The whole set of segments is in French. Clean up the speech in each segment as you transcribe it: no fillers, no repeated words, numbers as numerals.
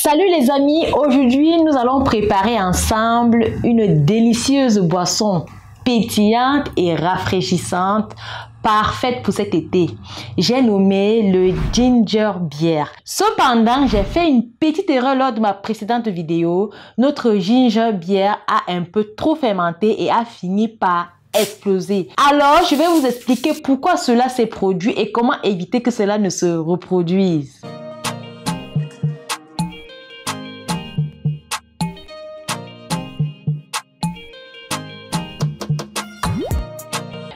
Salut les amis, aujourd'hui nous allons préparer ensemble une délicieuse boisson pétillante et rafraîchissante, parfaite pour cet été. J'ai nommé le ginger beer. Cependant, j'ai fait une petite erreur lors de ma précédente vidéo. Notre ginger beer a un peu trop fermenté et a fini par exploser. Alors, je vais vous expliquer pourquoi cela s'est produit et comment éviter que cela ne se reproduise.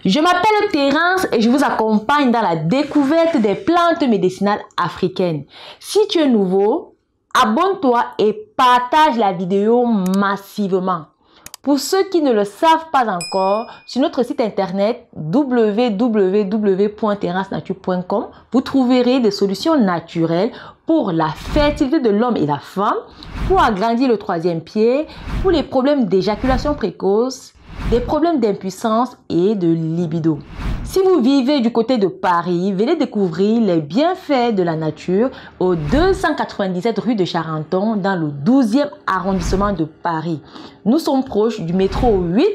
Je m'appelle Terence et je vous accompagne dans la découverte des plantes médicinales africaines. Si tu es nouveau, abonne-toi et partage la vidéo massivement. Pour ceux qui ne le savent pas encore, sur notre site internet www.terrancenature.com, vous trouverez des solutions naturelles pour la fertilité de l'homme et la femme, pour agrandir le troisième pied, pour les problèmes d'éjaculation précoce, des problèmes d'impuissance et de libido. Si vous vivez du côté de Paris, venez découvrir les bienfaits de la nature au 297 rue de Charenton dans le 12e arrondissement de Paris. Nous sommes proches du métro 8,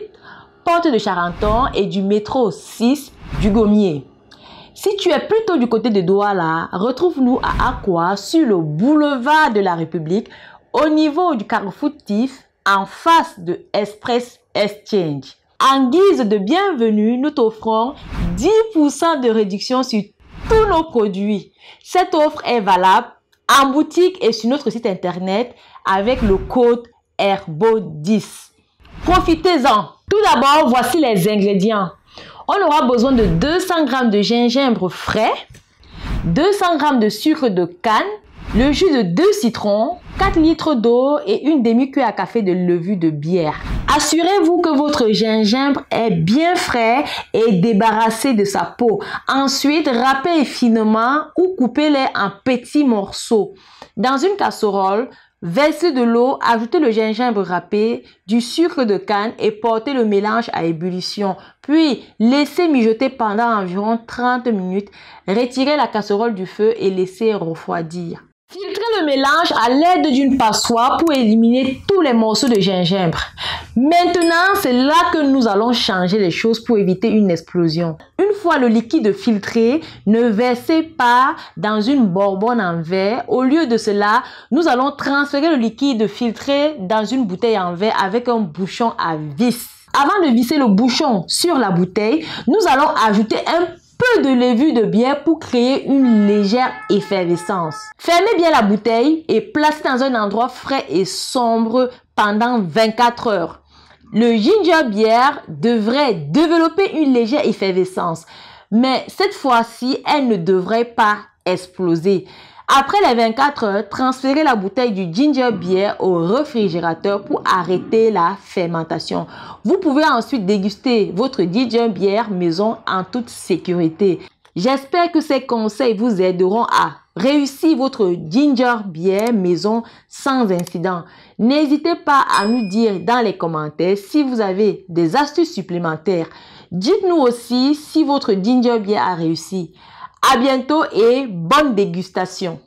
porte de Charenton et du métro 6 du Gommier. Si tu es plutôt du côté de Douala, retrouve-nous à Aqua sur le boulevard de la République au niveau du Carrefour Tif en face de Express Exchange. En guise de bienvenue, nous t'offrons 10% de réduction sur tous nos produits. Cette offre est valable en boutique et sur notre site internet avec le code HERBO10. Profitez-en. Tout d'abord, voici les ingrédients. On aura besoin de 200 g de gingembre frais, 200 g de sucre de canne, le jus de 2 citrons, 4 litres d'eau et une demi-cuillère à café de levure de bière. Assurez-vous que votre gingembre est bien frais et débarrassé de sa peau. Ensuite, râpez finement ou coupez-les en petits morceaux. Dans une casserole, versez de l'eau, ajoutez le gingembre râpé, du sucre de canne et portez le mélange à ébullition. Puis, laissez mijoter pendant environ 30 minutes. Retirez la casserole du feu et laissez refroidir. Filtrez le mélange à l'aide d'une passoire pour éliminer tous les morceaux de gingembre. Maintenant, c'est là que nous allons changer les choses pour éviter une explosion. Une fois le liquide filtré, ne versez pas dans une bonbonne en verre. Au lieu de cela, nous allons transférer le liquide filtré dans une bouteille en verre avec un bouchon à vis. Avant de visser le bouchon sur la bouteille, nous allons ajouter un peu de levure de bière pour créer une légère effervescence. Fermez bien la bouteille et placez dans un endroit frais et sombre pendant 24 heures. Le ginger beer devrait développer une légère effervescence, mais cette fois-ci, elle ne devrait pas exploser. Après les 24 heures, transférez la bouteille du ginger beer au réfrigérateur pour arrêter la fermentation. Vous pouvez ensuite déguster votre ginger beer maison en toute sécurité. J'espère que ces conseils vous aideront à réussir votre ginger beer maison sans incident. N'hésitez pas à nous dire dans les commentaires si vous avez des astuces supplémentaires. Dites-nous aussi si votre ginger beer a réussi. À bientôt et bonne dégustation.